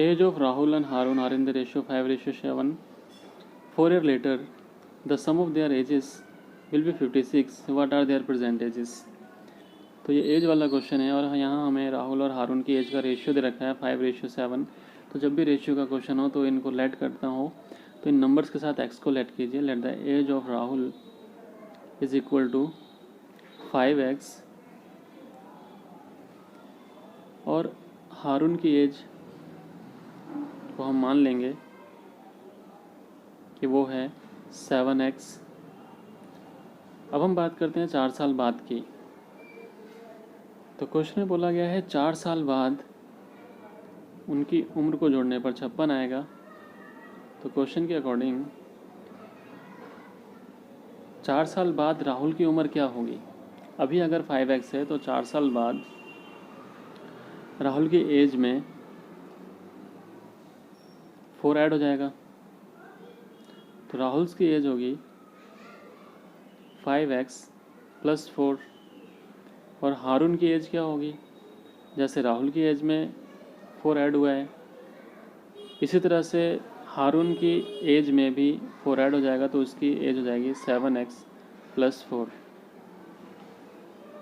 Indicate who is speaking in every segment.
Speaker 1: Age of Rahul and Harun are in the ratio 5:7. 4 years later, the sum of their ages will be 56. What are their present ages? तो ये as वाला question है और यहाँ हमें राहुल और हारून की एज का रेशियो दे रखा है 5:7। तो जब भी रेशियो का क्वेश्चन हो तो इनको लेट करता हो तो इन नंबर्स के साथ एक्स को लेट कीजिए। Let the age of Rahul is equal to 5x और हारून की एज को हम मान लेंगे कि वो है 7x। अब हम बात करते हैं 4 साल बाद की। तो क्वेश्चन में बोला गया है 4 साल बाद उनकी उम्र को जोड़ने पर 56 आएगा। तो क्वेश्चन के अकॉर्डिंग 4 साल बाद राहुल की उम्र क्या होगी? अभी अगर 5x है तो 4 साल बाद राहुल की एज में 4 ऐड हो जाएगा। तो राहुल की एज होगी 5x + 4 और हारून की एज क्या होगी? जैसे राहुल की एज में 4 ऐड हुआ है, इसी तरह से हारून की एज में भी 4 ऐड हो जाएगा, तो उसकी एज हो जाएगी 7x + 4।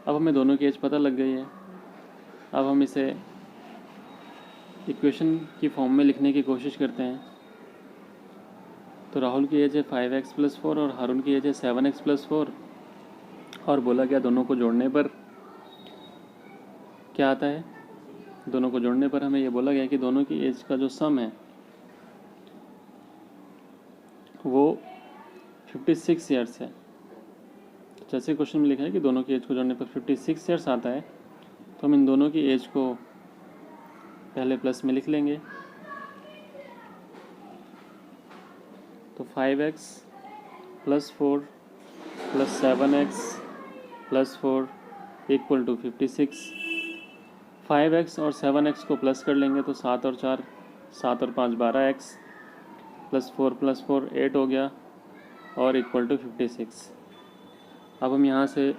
Speaker 1: अब हमें दोनों की एज पता लग गई है। अब हम इसे इक्वेशन की फॉर्म में लिखने की कोशिश करते हैं। तो राहुल की एज है 5x + 4 और हारून की एज है 7x + 4 और बोला गया दोनों को जोड़ने पर क्या आता है? दोनों को जोड़ने पर हमें ये बोला गया कि दोनों की एज का जो सम है वो 56 ईयर्स है। जैसे क्वेश्चन में लिखा है कि दोनों की एज को जोड़ने पर 56 ईयर्स आता है, तो हम इन दोनों की एज को पहले प्लस में लिख लेंगे। तो 5x + 4 + 7x + 4 = 56। 5x और 7x को प्लस कर लेंगे तो 7 और 4 7 और 5 12x + 4 + 4 8 हो गया और = 56। अब हम यहाँ से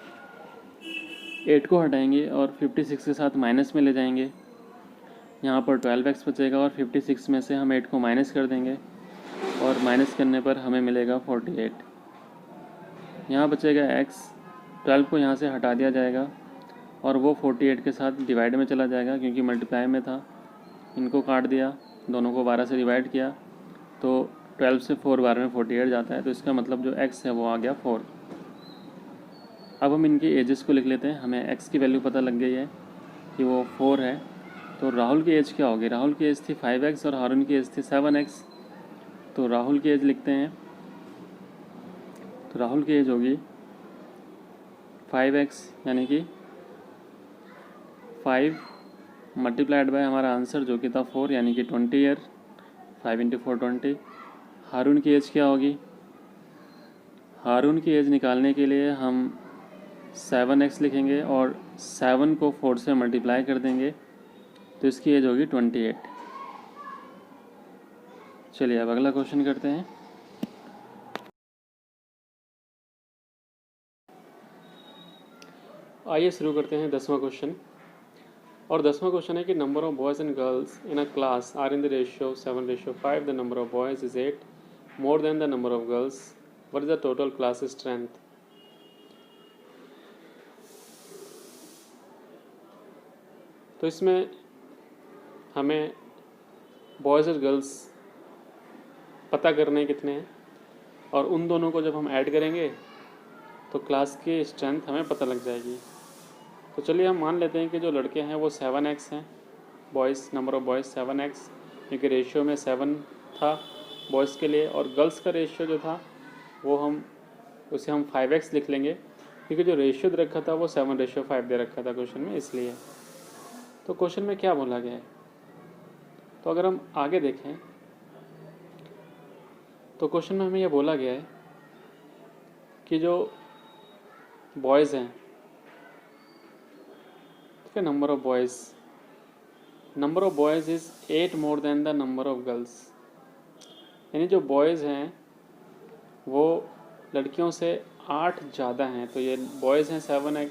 Speaker 1: 8 को हटाएंगे और 56 के साथ माइनस में ले जाएंगे। यहाँ पर 12x बचेगा और 56 में से हम 8 को माइनस कर देंगे और माइनस करने पर हमें मिलेगा 48। यहाँ बचेगा x, 12 को यहाँ से हटा दिया जाएगा और वो 48 के साथ डिवाइड में चला जाएगा क्योंकि मल्टीप्लाई में था। इनको काट दिया, दोनों को 12 से डिवाइड किया तो 12 से 4 बार में 48 जाता है, तो इसका मतलब जो x है वो आ गया 4। अब हम इनकी एजेस को लिख लेते हैं। हमें x की वैल्यू पता लग गई है कि वो 4 है। तो राहुल की एज क्या होगी? राहुल की एज थी 5x और हारून की एज थी 7x। तो राहुल की एज लिखते हैं। तो राहुल की एज होगी 5x यानी कि 5 मल्टीप्लाइड बाय हमारा आंसर जो कि था 4 यानी कि 20 ईयर। 5 × 4 20। हारून की एज क्या होगी? हारून की एज निकालने के लिए हम 7x लिखेंगे और 7 को 4 से मल्टीप्लाई कर देंगे तो इसकी एज होगी 28। चलिए अब अगला क्वेश्चन करते हैं। आइए शुरू करते हैं 10वां क्वेश्चन। और 10वां क्वेश्चन है कि number of boys and girls in a class are in the ratio 7:5। The number of boys is 8 more than the number of girls. What is the total class strength? तो इसमें हमें boys और girls पता करने कितने हैं और उन दोनों को जब हम ऐड करेंगे तो क्लास की स्ट्रेंथ हमें पता लग जाएगी। तो चलिए हम मान लेते हैं कि जो लड़के हैं वो 7x हैं। Boys, number of boys 7x, क्योंकि रेशियो में 7 था बॉयज़ के लिए, और गर्ल्स का रेशियो जो था वो उसे हम 5x लिख लेंगे क्योंकि जो रेशियो दे रखा था वो 7:5 दे रखा था क्वेश्चन में, इसलिए। तो क्वेश्चन में क्या बोला गया है? तो अगर हम आगे देखें तो क्वेश्चन में हमें यह बोला गया है कि जो बॉयज़ हैं, ठीक है, number of boys is 8 more than the number of girls. यानी जो बॉयज़ हैं वो लड़कियों से 8 ज़्यादा हैं। तो ये बॉयज़ हैं 7x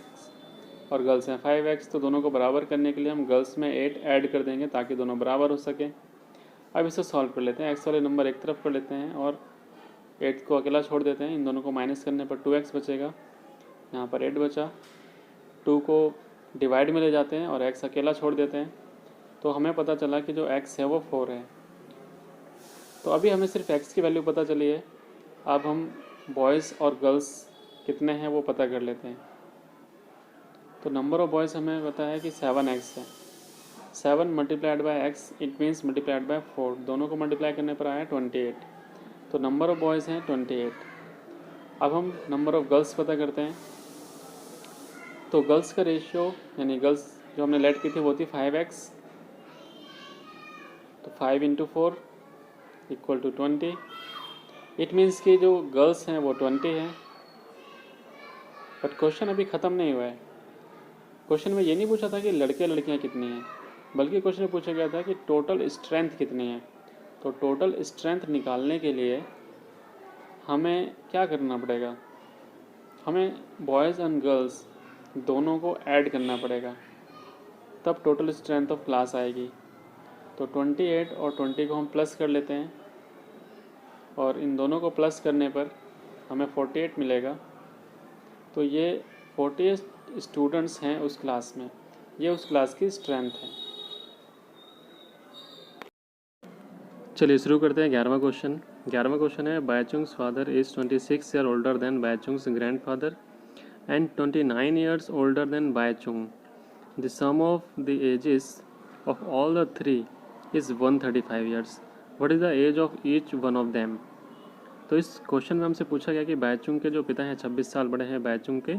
Speaker 1: और गर्ल्स हैं 5x, तो दोनों को बराबर करने के लिए हम गर्ल्स में 8 ऐड कर देंगे ताकि दोनों बराबर हो सकें। अब इसे सॉल्व कर लेते हैं। एक्स वाले नंबर एक तरफ कर लेते हैं और 8 को अकेला छोड़ देते हैं। इन दोनों को माइनस करने पर 2x बचेगा, यहाँ पर 8 बचा। 2 को डिवाइड में ले जाते हैं और x अकेला छोड़ देते हैं, तो हमें पता चला कि जो x है वो 4 है। तो अभी हमें सिर्फ x की वैल्यू पता चली है। अब हम बॉयज़ और गर्ल्स कितने हैं वो पता कर लेते हैं। तो नंबर ऑफ बॉयज़ हमें पता है कि 7x है। 7 multiplied by x it means multiplied by 4, दोनों को मल्टीप्लाई करने पर आया 28। तो नंबर ऑफ बॉयज़ हैं 28। अब हम नंबर ऑफ गर्ल्स पता करते हैं। तो गर्ल्स का रेशियो यानी गर्ल्स जो हमने लेट की थी वो थी 5x, तो 5 into 4 equal to 20। It means कि जो गर्ल्स हैं वो 20 हैं। बट क्वेश्चन अभी ख़त्म नहीं हुआ है। क्वेश्चन में ये नहीं पूछा था कि लड़के लड़कियां कितनी हैं, बल्कि क्वेश्चन में पूछा गया था कि टोटल स्ट्रेंथ कितनी है। तो टोटल स्ट्रेंथ निकालने के लिए हमें क्या करना पड़ेगा, हमें बॉयज़ एंड गर्ल्स दोनों को ऐड करना पड़ेगा, तब टोटल स्ट्रेंथ ऑफ क्लास आएगी। तो 28 और 20 को हम प्लस कर लेते हैं और इन दोनों को प्लस करने पर हमें 48 मिलेगा। तो ये 48 स्टूडेंट्स हैं उस क्लास में, ये उस क्लास की स्ट्रेंथ है। चलिए शुरू करते हैं 11वां क्वेश्चन। 11वां क्वेश्चन है Bhaichung's father is 26 year older than Bhaichung's grandfather and 29 years older than Baichung. The sum of the ages of all the three is 135 years. What is the age of each one of them? तो इस question में हमसे पूछा गया कि बायचुंग के जो पिता हैं 26 साल बड़े हैं बायचुंग के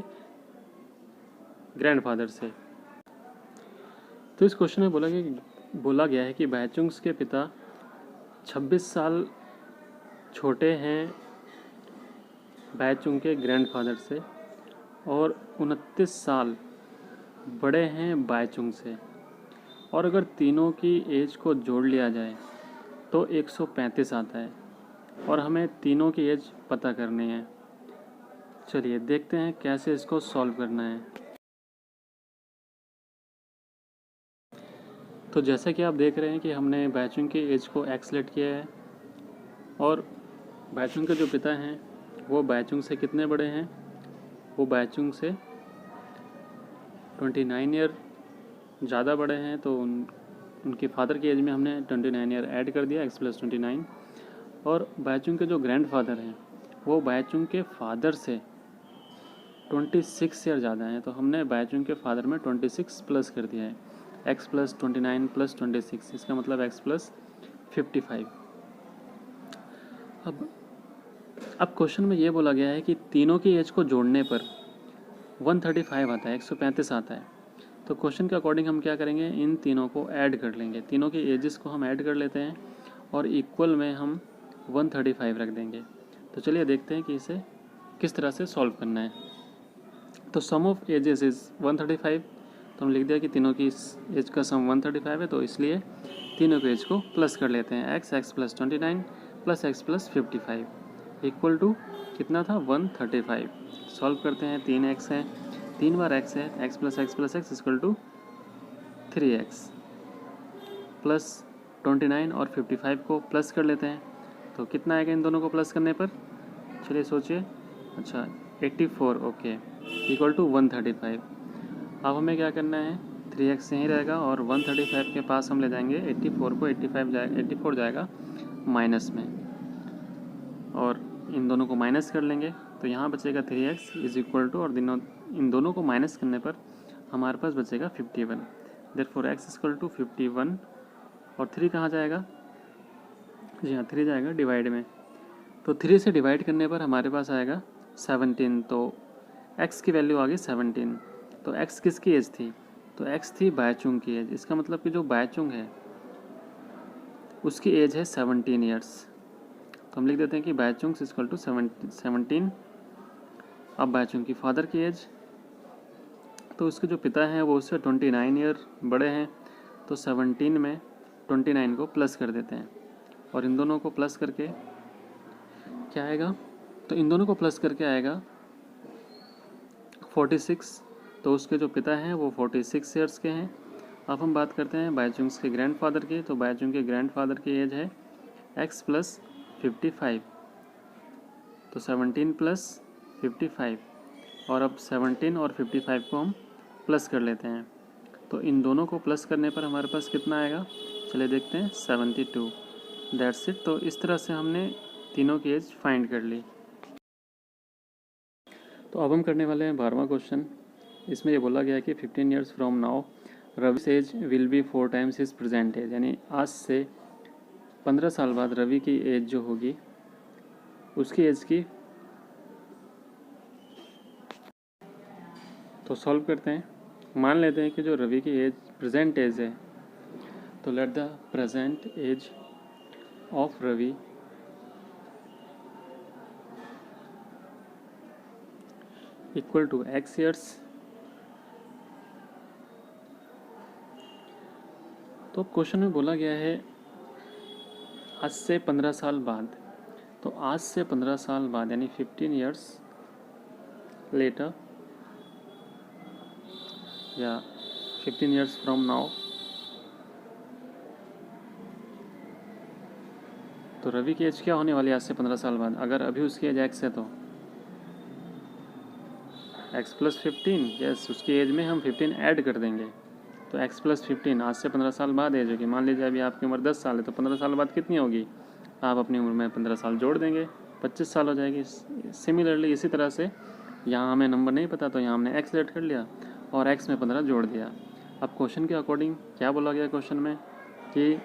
Speaker 1: ग्रैंडफादर से। तो इस क्वेश्चन में बोला गया है कि बायचुंग्स के पिता 26 साल छोटे हैं बायचुंग के ग्रैंडफादर से और 29 साल बड़े हैं बायचुंग से, और अगर तीनों की एज को जोड़ लिया जाए तो 135 आता है और हमें तीनों की एज पता करनी है। चलिए देखते हैं कैसे इसको सॉल्व करना है। तो जैसा कि आप देख रहे हैं कि हमने बायचुंग की एज को x लेट किया है और बायचुंग के जो पिता हैं वो बायचुंग से कितने बड़े हैं, वो बायचुंग से 29 ईयर ज़्यादा बड़े हैं। तो उनके फादर की एज में हमने 29 ईयर ऐड कर दिया, x + 29। और बायचुंग के जो ग्रैंडफादर हैं वो बायचुंग के फादर से 26 ईयर ज़्यादा हैं, तो हमने बायचुंग के फादर में 26 प्लस कर दिया है, x + 29 + 26, इसका मतलब x + 55। अब क्वेश्चन में ये बोला गया है कि तीनों की एज को जोड़ने पर 135 आता है, 135 आता है। तो क्वेश्चन के अकॉर्डिंग हम क्या करेंगे, इन तीनों को ऐड कर लेंगे, तीनों की एजेस को हम ऐड कर लेते हैं और इक्वल में हम 135 रख देंगे। तो चलिए देखते हैं कि इसे किस तरह से सॉल्व करना है। तो सम ऑफ एजेस इज़ 135, तो हम लिख दिया कि तीनों की एज का सम 135 है, तो इसलिए तीनों की एज को प्लस कर लेते हैं, x + 29 + x + 55 इक्वल टू कितना था 135। सॉल्व करते हैं, 3x है, 3 बार x है, x + x + x equal to 3x plus 29 और 55 को प्लस कर लेते हैं, तो कितना आएगा इन दोनों को प्लस करने पर, चलिए सोचिए। अच्छा 84, ओके, इक्वल टू 135। अब हमें क्या करना है, 3x यहीं रहेगा और 135 के पास हम ले जाएंगे 84 को, 84 जाएगा माइनस में और इन दोनों को माइनस कर लेंगे, तो यहाँ बचेगा 3x इज इक्वल टू, और इन दोनों को माइनस करने पर हमारे पास बचेगा 51। देयरफॉर x इक्वल टू 51 और 3 कहाँ जाएगा, जी हाँ 3 जाएगा डिवाइड में, तो 3 से डिवाइड करने पर हमारे पास आएगा 17। तो x की वैल्यू आ गई 17। तो x किसकी एज थी, तो x थी बायचुंग की एज, इसका मतलब कि जो बायचुंग है उसकी एज है 17 ईयर्स। तो हम लिख देते हैं कि बायचुंग इक्वल टू 17। अब बायचुंग की फादर की एज, तो उसके जो पिता हैं वो उससे 29 ईयर बड़े हैं, तो 17 में 29 को प्लस कर देते हैं और इन दोनों को प्लस करके क्या आएगा, तो इन दोनों को प्लस करके आएगा 46। तो उसके जो पिता हैं वो 46 ईयर्स के हैं अब हम बात करते हैं बायचुंग्स के ग्रैंडफादर की। तो बायचुंग के ग्रैंडफादर की एज है x प्लस 55, तो 17 प्लस 55, और अब 17 और 55 को हम प्लस कर लेते हैं। तो इन दोनों को प्लस करने पर हमारे पास कितना आएगा, चलिए देखते हैं, 72। That's it. तो इस तरह से हमने तीनों की एज फाइंड कर ली। तो अब हम करने वाले हैं 12वां क्वेश्चन। इसमें ये बोला गया है कि 15 ईयर्स फ्रॉम नाउ रवि's age will be 4 times his present age, यानी आज से 15 साल बाद रवि की एज जो होगी उसकी एज की। तो सॉल्व करते हैं। मान लेते हैं कि जो रवि की एज प्रेजेंट एज है, तो let the present age of Ravi equal to x years. तो क्वेश्चन में बोला गया है आज से 15 साल बाद। तो आज से 15 साल बाद यानी 15 ईयर्स लेटर या 15 ईयर्स फ्रॉम नाउ, तो रवि की एज क्या होने वाली है आज से 15 साल बाद। अगर अभी उसकी एज x है तो x प्लस 15, यस, उसकी एज में हम 15 ऐड कर देंगे। तो x प्लस 15 आज से 15 साल बाद एज होगी। मान लीजिए अभी आपकी उम्र 10 साल है, तो 15 साल बाद कितनी होगी, आप अपनी उम्र में 15 साल जोड़ देंगे, 25 साल हो जाएगी। सिमिलरली इसी तरह से यहाँ हमें नंबर नहीं पता, तो यहाँ हमने x ऐड कर लिया और x में 15 जोड़ दिया। अब क्वेश्चन के अकॉर्डिंग क्या बोला गया क्वेश्चन में कि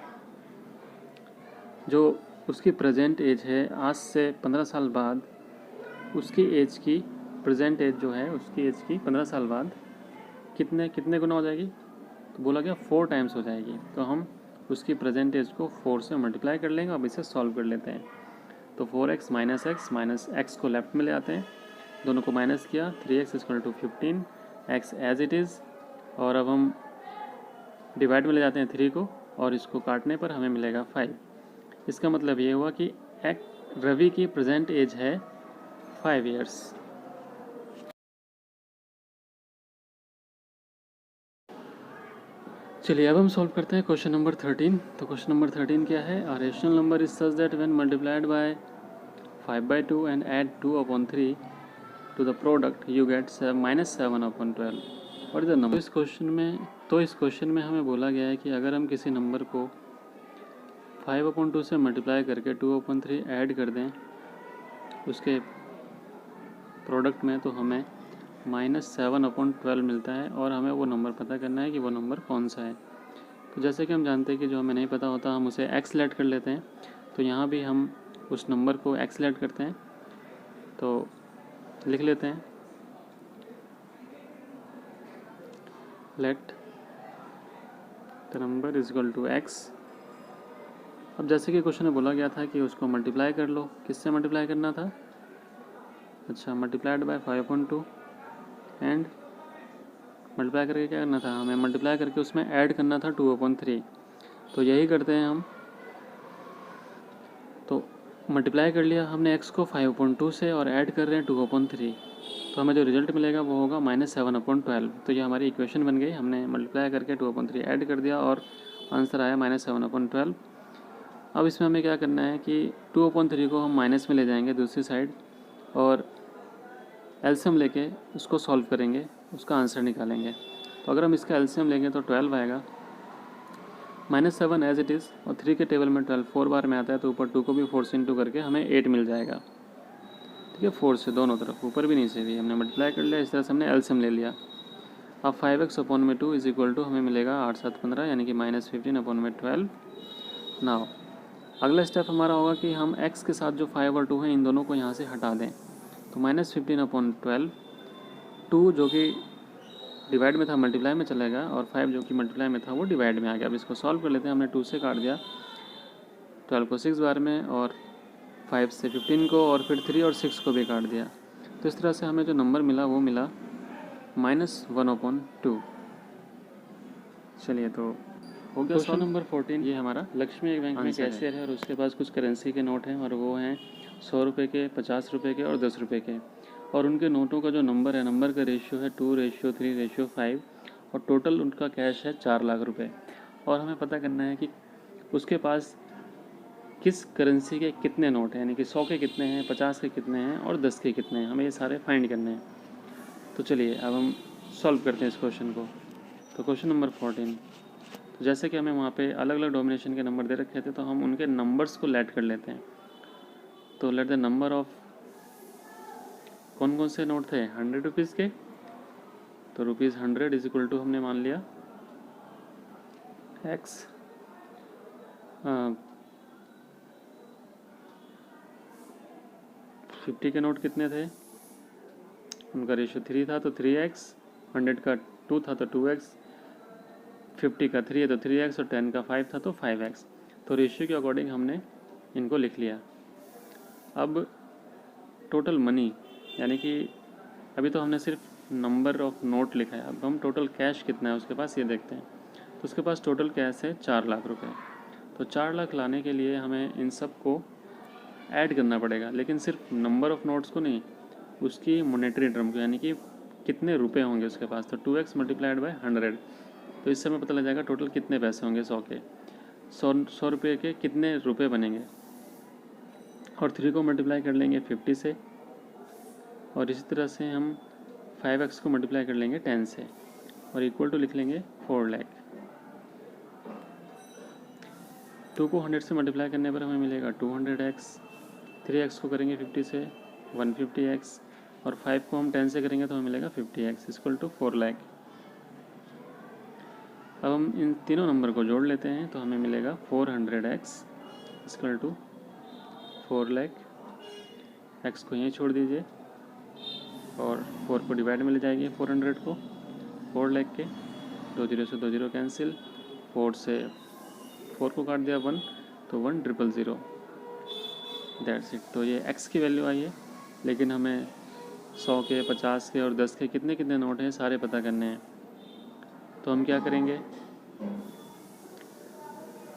Speaker 1: जो उसकी प्रेजेंट एज है आज से 15 साल बाद, उसकी एज की प्रेजेंट एज जो है उसकी एज की 15 साल बाद कितने कितने गुना हो जाएगी, तो बोला गया 4 टाइम्स हो जाएगी। तो हम उसकी प्रेजेंट एज को 4 से मल्टीप्लाई कर लेंगे। अब इसे सॉल्व कर लेते हैं। तो 4x माइनस x को लेफ्ट में ले आते हैं, दोनों को माइनस किया, 3x equal to 15, x as it is. और अब हम डिवाइड में ले जाते हैं 3 को, और इसको काटने पर हमें मिलेगा 5। इसका मतलब ये हुआ कि रवि की प्रेजेंट एज है 5 ईयर्स। चलिए अब हम सॉल्व करते हैं क्वेश्चन नंबर 13। तो क्वेश्चन नंबर 13 क्या है, a rational number is such that when multiplied by 5/2 and add 2/3 to the product you get -7/12। और इधर नंबर इस क्वेश्चन में हमें बोला गया है कि अगर हम किसी नंबर को 5/2 से मल्टीप्लाई करके 2/3 ऐड कर दें उसके प्रोडक्ट में, तो हमें -7/12 मिलता है। और हमें वो नंबर पता करना है कि वो नंबर कौन सा है। तो जैसे कि हम जानते हैं कि जो हमें नहीं पता होता हम उसे x लेट कर लेते हैं। तो यहाँ भी हम उस नंबर को x लेट करते हैं। तो लिख लेते हैं, let the number is equal to x। अब जैसे कि क्वेश्चन में बोला गया था कि उसको मल्टीप्लाई कर लो, किससे मल्टीप्लाई करना था, अच्छा, मल्टीप्लाइड बाय 5/2 एंड मल्टीप्लाई करके क्या करना था, हमें मल्टीप्लाई करके उसमें ऐड करना था 2/3। तो यही करते हैं हम। तो मल्टीप्लाई कर लिया हमने x को 5/2 से और ऐड कर रहे हैं 2/3, तो हमें जो रिजल्ट मिलेगा वो होगा -7/12। तो ये हमारी इक्वेशन बन गई। हमने मल्टीप्लाई करके 2/3 ऐड कर दिया और आंसर आया -7/12। अब इसमें हमें क्या करना है कि 2/3 को हम माइनस में ले जाएंगे दूसरी साइड और एलसीएम लेके उसको सॉल्व करेंगे, उसका आंसर निकालेंगे। तो अगर हम इसका एलसीएम लेंगे तो 12 आएगा, -7 एज इट इज़, और 3 के टेबल में 12 4 बार में आता है, तो ऊपर 2 को भी 4 से इंटू करके हमें 8 मिल जाएगा। ठीक है, 4 से दोनों तरफ, ऊपर भी नीचे भी हमने मल्टीप्लाई कर लिया। इस तरह से हमने एलसीएम ले लिया। अब 5x/2 इज इक्वल टू हमें मिलेगा 8×7=15 यानी कि -15/12। नाउ अगला स्टेप हमारा होगा कि हम x के साथ जो 5 और 2 हैं इन दोनों को यहाँ से हटा दें। तो -15/12, 2 जो कि डिवाइड में था मल्टीप्लाई में चलेगा, और 5 जो कि मल्टीप्लाई में था वो डिवाइड में आ गया। अब इसको सॉल्व कर लेते हैं। हमने 2 से काट दिया, 12 को 6 बार में, और 5 से 15 को, और फिर 3 और 6 को भी काट दिया। तो इस तरह से हमें जो नंबर मिला वो मिला -1/2। चलिए, तो हो गया। क्वेश्चन नंबर 14, ये हमारा लक्ष्मी एक बैंक में कैशियर है और उसके पास कुछ करेंसी के नोट हैं, और वो हैं 100 रुपये के, 50 रुपये के और 10 रुपये के। और उनके नोटों का जो नंबर है, नंबर का रेशियो है 2:3:5, और टोटल उनका कैश है 4 लाख रुपए, और हमें पता करना है कि उसके पास किस करेंसी के कितने नोट हैं, यानी कि 100 के कितने हैं, 50 के कितने हैं और 10 के कितने हैं। हमें ये सारे फाइंड करने हैं। तो चलिए अब हम सॉल्व करते हैं इस क्वेश्चन को। तो क्वेश्चन नंबर 14, तो जैसे कि हमें वहाँ पे अलग अलग डोमिनेशन के नंबर दे रखे थे, तो हम उनके नंबर्स को लेट कर लेते हैं। तो लेट द नंबर ऑफ, कौन कौन से नोट थे, 100 रुपीज़ के, तो ₹100 इज इक्वल टू हमने मान लिया x, 50 के नोट कितने थे, उनका रेशियो 3 था तो 3x, 100 का 2 था तो 2x, 50 का 3 है तो 3x और 10 का 5 था तो 5x। तो रेशियो के अकॉर्डिंग हमने इनको लिख लिया। अब टोटल मनी, यानी कि अभी तो हमने सिर्फ नंबर ऑफ नोट लिखा है, अब हम टोटल कैश कितना है उसके पास ये देखते हैं। तो उसके पास टोटल कैश है 4 लाख रुपए। तो 4 लाख लाने के लिए हमें इन सब को ऐड करना पड़ेगा, लेकिन सिर्फ नंबर ऑफ नोट्स को नहीं, उसकी मोनेटरी टर्म को, यानी कि कितने रुपए होंगे उसके पास। तो 2x मल्टीप्लाइड बाय 100, तो इससे हमें पता लग जाएगा टोटल कितने पैसे होंगे 100 के। 100 रुपये के कितने रुपए बनेंगे, और 3 को मल्टीप्लाई कर लेंगे 50 से, और इसी तरह से हम 5x को मल्टीप्लाई कर लेंगे 10 से, और इक्वल टू लिख लेंगे 4 लाख। 2 को 100 से मल्टीप्लाई करने पर हमें मिलेगा 200x, 3x को करेंगे 50 से 150x, और 5 को हम 10 से करेंगे तो हमें मिलेगा 50x इक्वल टू 4 लाख। अब हम इन तीनों नंबर को जोड़ लेते हैं तो हमें मिलेगा 400x equal to 4 lakh. x को यहीं छोड़ दीजिए और 4 को डिवाइड में ले जाएंगे 400 को, 4 लाख के 2 जीरो से 2 जीरो कैंसिल, 4 से 4 को काट दिया 1, तो 1000, दैट्स इट। तो ये x की वैल्यू आई है, लेकिन हमें 100 के, 50 के और 10 के कितने कितने नोट हैं सारे पता करने हैं। तो हम क्या करेंगे,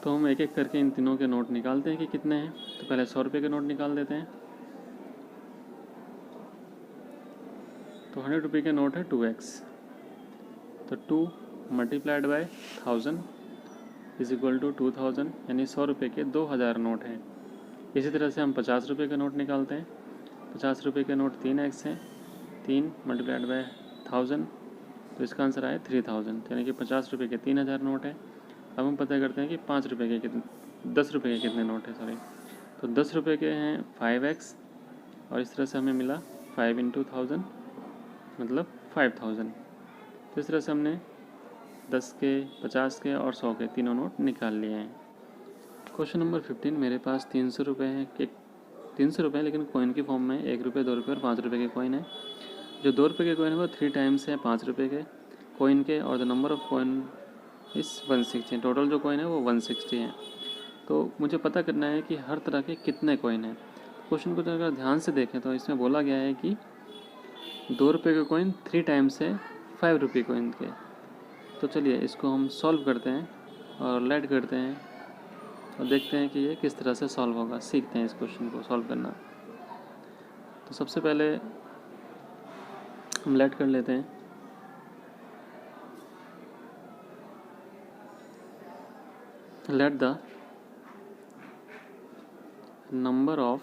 Speaker 1: तो हम एक एक करके इन तीनों के नोट निकालते हैं कि कितने हैं। तो पहले 100 रुपये के नोट निकाल देते हैं। तो 100 रुपये के नोट है 2x, तो 2 multiplied by 1000 is equal to 2000, यानी 100 रुपये के 2000 नोट हैं। इसी तरह से हम 50 रुपये के नोट निकालते हैं। 50 रुपये के नोट 3x हैं, 3 मल्टीप्लाइड बाय 1000, तो इसका आंसर आया 3000, यानी कि 50 रुपये के 3000 नोट है। अब हम पता करते हैं कि 5 रुपये के कितने, 10 रुपये के कितने नोट हैं, सॉरी। तो 10 रुपये के हैं 5x, और इस तरह से हमें मिला 5 × 1000 मतलब 5000। तो इस तरह से हमने 10 के, 50 के और 100 के तीनों नोट निकाल लिए हैं। क्वेश्चन नंबर 15, मेरे पास 300 रुपये हैं कि 300 रुपये लेकिन कॉइन की फॉर्म में 1 रुपये, 2 रुपये और 5 रुपये के कॉइन है। जो 2 रुपये के कॉइन है वो 3 टाइम्स है 5 रुपये के कॉइन के, और द नंबर ऑफ कॉइन इस 160, टोटल जो कॉइन है वो 160 है। तो मुझे पता करना है कि हर तरह के कितने कॉइन हैं। क्वेश्चन को अगर ध्यान से देखें तो इसमें बोला गया है कि 2 रुपये के कॉइन 3 टाइम्स है 5 रुपये कॉइन के। तो चलिए इसको हम सॉल्व करते हैं और लेट करते हैं और देखते हैं कि ये किस तरह से सॉल्व होगा, सीखते हैं इस क्वेश्चन को सॉल्व करना। तो सबसे पहले हम लेट कर लेते हैं। Let the number of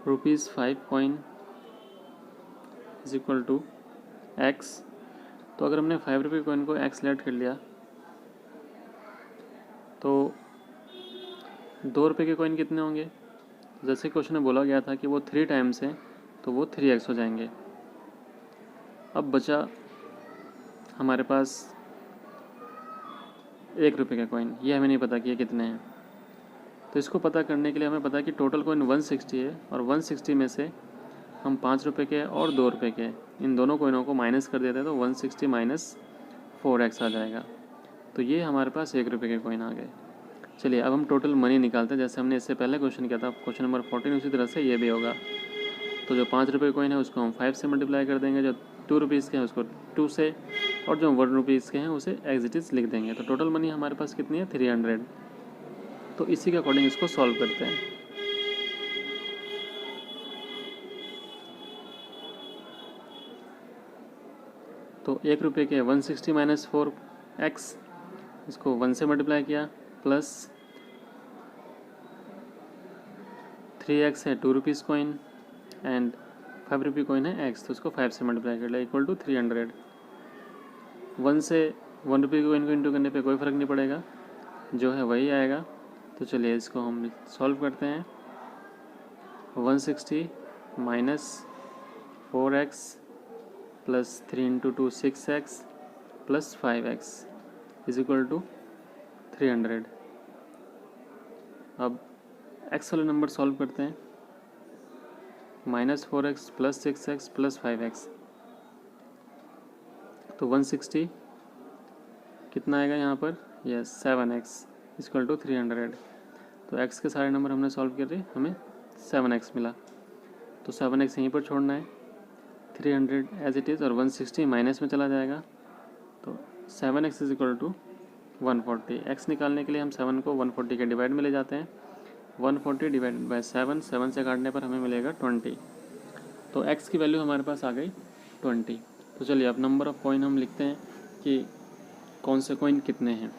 Speaker 1: ₹5 coin is equal to x। तो अगर हमने 5 रुपये कॉइन को x लेट कर लिया तो 2 रुपये के कॉइन कितने होंगे, जैसे क्वेश्चन में बोला गया था कि वो 3 टाइम्स है तो वो 3x हो जाएंगे। अब बचा हमारे पास 1 रुपये का कॉइन, ये हमें नहीं पता कि ये कितने हैं। तो इसको पता करने के लिए हमें पता है कि टोटल कॉइन 160 है, और 160 में से हम 5 रुपये के और 2 रुपये के इन दोनों कॉइनों को माइनस कर देते हैं तो 160 माइनस 4x आ जाएगा। तो ये हमारे पास 1 रुपये के कॉइन आ गए। चलिए अब हम टोटल मनी निकालते हैं, जैसे हमने इससे पहले क्वेश्चन किया था, क्वेश्चन नंबर 14, उसी तरह से ये भी होगा। तो जो 5 रुपये कॉइन है उसको हम 5 से मल्टीप्लाई कर देंगे, जो 2 रुपीज़ के हैं उसको 2 से, और जो 1 रुपीज़ के हैं उसे एज इट इज़ लिख देंगे। तो टोटल मनी हमारे पास कितनी है, 300। तो इसी के अकॉर्डिंग इसको सॉल्व करते हैं। तो 1 रुपये के 160 माइनस 4x, इसको 1 से मल्टीप्लाई किया, प्लस 3x है 2 रुपीज़ कॉइन एंड 5 रुपये कॉइन है x, तो उसको 5 से मल्टीप्लाई कर लिया इक्वल टू 300। 1 से 1 रुपये को इंटू करने पे कोई फ़र्क नहीं पड़ेगा, जो है वही आएगा। तो चलिए इसको हम सॉल्व करते हैं। 160 minus 4x plus 3 into 2 6x plus 5x is equal to 300। अब x वाले नंबर सॉल्व करते हैं। Minus 4x plus 6x plus 5x, तो 160 कितना आएगा यहाँ पर, यस 7x इक्वल टू 300। तो x के सारे नंबर हमने सॉल्व करे, हमें 7x मिला। तो 7x यहीं पर छोड़ना है, 300 एज इट इज़, और 160 माइनस में चला जाएगा। तो 7x is equal to 140। x निकालने के लिए हम 7 को 140 के डिवाइड में ले जाते हैं। 140 डिवाइडेड बाय 7, 7 से काटने पर हमें मिलेगा 20। तो x की वैल्यू हमारे पास आ गई 20। तो चलिए अब नंबर ऑफ़ कॉइन हम लिखते हैं कि कौन से कॉइन कितने हैं।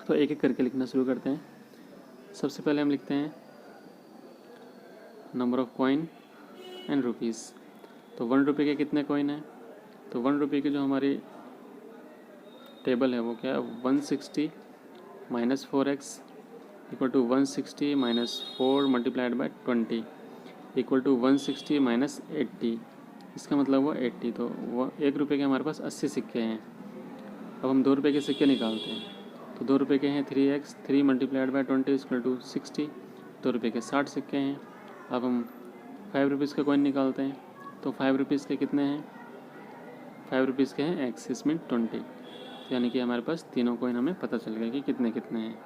Speaker 1: तो एक एक करके लिखना शुरू करते हैं। सबसे पहले हम लिखते हैं number of coin and rupees. तो 1 रुपये के कितने कॉइन हैं, तो 1 रुपये की जो हमारी टेबल है वो क्या है, 160 minus 4x equal to 160 minus 4 multiplied by 20 equal to 160 minus 80, इसका मतलब हुआ 80। तो वो 1 रुपये के हमारे पास 80 सिक्के हैं। अब हम 2 रुपये के सिक्के निकालते हैं। तो 2 रुपये के हैं 3x, 3 multiplied by 20 equal to 60। 2 रुपये के 60 सिक्के हैं। अब हम 5 रुपीज़ का कॉइन निकालते हैं। तो 5 रुपीज़ के कितने हैं, 5 रुपीज़ के हैं x, इसमें 20। यानी कि हमारे पास तीनों कॉइन हमें पता चल गया कि कितने कितने हैं।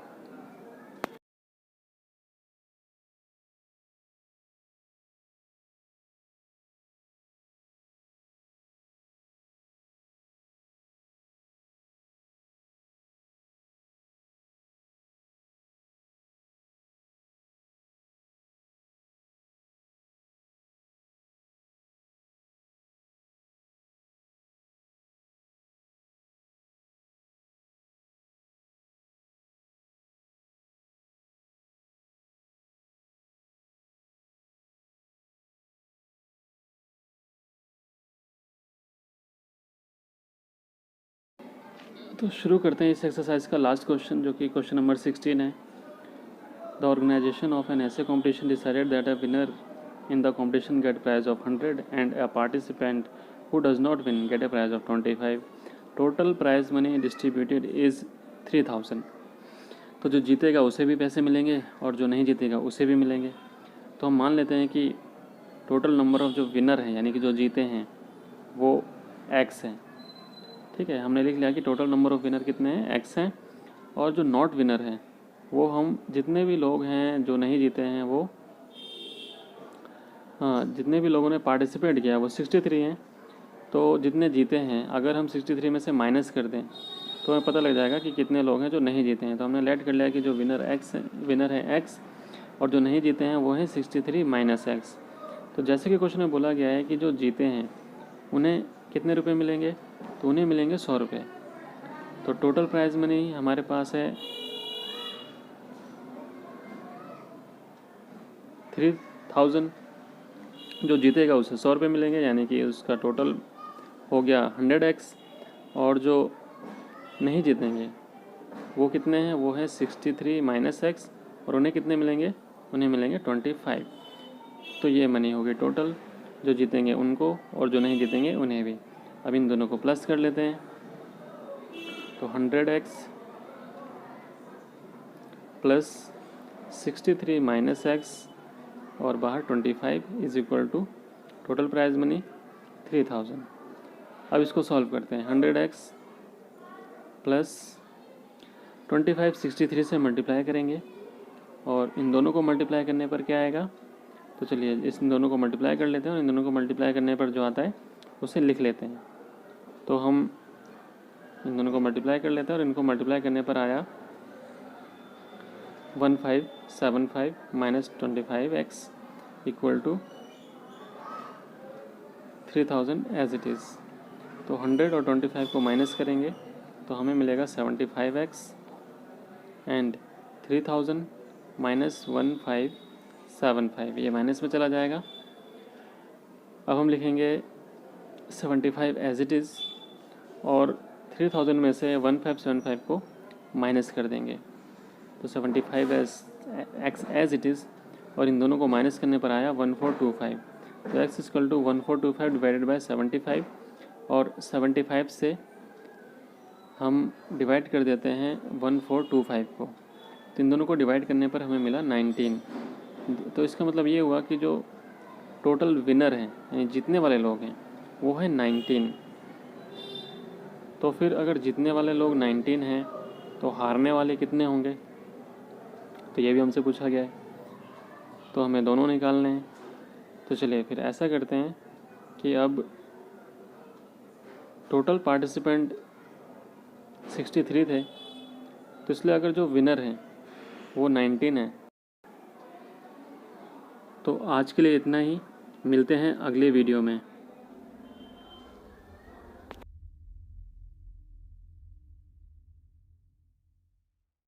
Speaker 1: तो शुरू करते हैं इस एक्सरसाइज का लास्ट क्वेश्चन, जो कि क्वेश्चन नंबर 16 है। द ऑर्गेनाइजेशन ऑफ एन ऐसे competition decided that a winner in the competition get prize of 100 and a participant who does not win get a prize of 25. Total prize money distributed is 3000. तो जो जीतेगा उसे भी पैसे मिलेंगे और जो नहीं जीतेगा उसे भी मिलेंगे। तो हम मान लेते हैं कि टोटल नंबर ऑफ़ जो विनर हैं यानी कि जो जीते हैं वो x हैं। ठीक है, हमने लिख लिया कि टोटल नंबर ऑफ़ विनर कितने हैं, x हैं। और जो नॉट विनर हैं वो हम जितने भी लोग हैं जो नहीं जीते हैं वो, हाँ, जितने भी लोगों ने पार्टिसिपेट किया वो 63 हैं। तो जितने जीते हैं अगर हम 63 में से माइनस कर दें तो हमें पता लग जाएगा कि कितने लोग हैं जो नहीं जीते हैं। तो हमने लेट कर लिया कि जो विनर है x और जो नहीं जीते हैं वो है 63 माइनस x। तो जैसे कि क्वेश्चन में बोला गया है कि जो जीते हैं उन्हें कितने रुपए मिलेंगे, तो उन्हें मिलेंगे 100 रुपये। तो टोटल प्राइज़ मनी हमारे पास है 3000। जो जीतेगा उसे 100 रुपये मिलेंगे, यानी कि उसका टोटल हो गया 100x। और जो नहीं जीतेंगे वो कितने हैं, वो है 63 माइनस x, और उन्हें कितने मिलेंगे, उन्हें मिलेंगे 25। तो ये मनी होगी टोटल, जो जीतेंगे उनको और जो नहीं जीतेंगे उन्हें भी। अब इन दोनों को प्लस कर लेते हैं। तो 100x प्लस 63 माइनस x और बाहर 25 is equal to total prize money 3000। अब इसको सॉल्व करते हैं। 100x प्लस 25 63 से मल्टीप्लाई करेंगे और इन दोनों को मल्टीप्लाई करने पर क्या आएगा, तो चलिए इन दोनों को मल्टीप्लाई कर लेते हैं और इन दोनों को मल्टीप्लाई करने पर जो आता है उसे लिख लेते हैं। तो हम इन दोनों को मल्टीप्लाई कर लेते हैं और इनको मल्टीप्लाई करने पर आया 1575 minus 25x equal to 3000 as it is. तो 100 और 25 को माइनस करेंगे तो हमें मिलेगा 75x एंड 3000 माइनस 1575, ये माइनस में चला जाएगा। अब हम लिखेंगे 75 एज इट इज़ और 3000 में से 1575 को माइनस कर देंगे तो 75 एज इट इज़ और इन दोनों को माइनस करने पर आया 1425। तो x equal to 1425 divided by 75 और 75 से हम डिवाइड कर देते हैं 1425 को, तो इन दोनों को डिवाइड करने पर हमें मिला 19। तो इसका मतलब ये हुआ कि जो टोटल विनर हैं यानी जीतने वाले लोग हैं वो है 19। तो फिर अगर जीतने वाले लोग 19 हैं तो हारने वाले कितने होंगे, तो ये भी हमसे पूछा गया है, तो हमें दोनों निकालने हैं। तो चलिए फिर ऐसा करते हैं कि अब टोटल पार्टिसिपेंट 63 थे, तो इसलिए अगर जो विनर हैं वो 19 है। तो आज के लिए इतना ही, मिलते हैं अगले वीडियो में।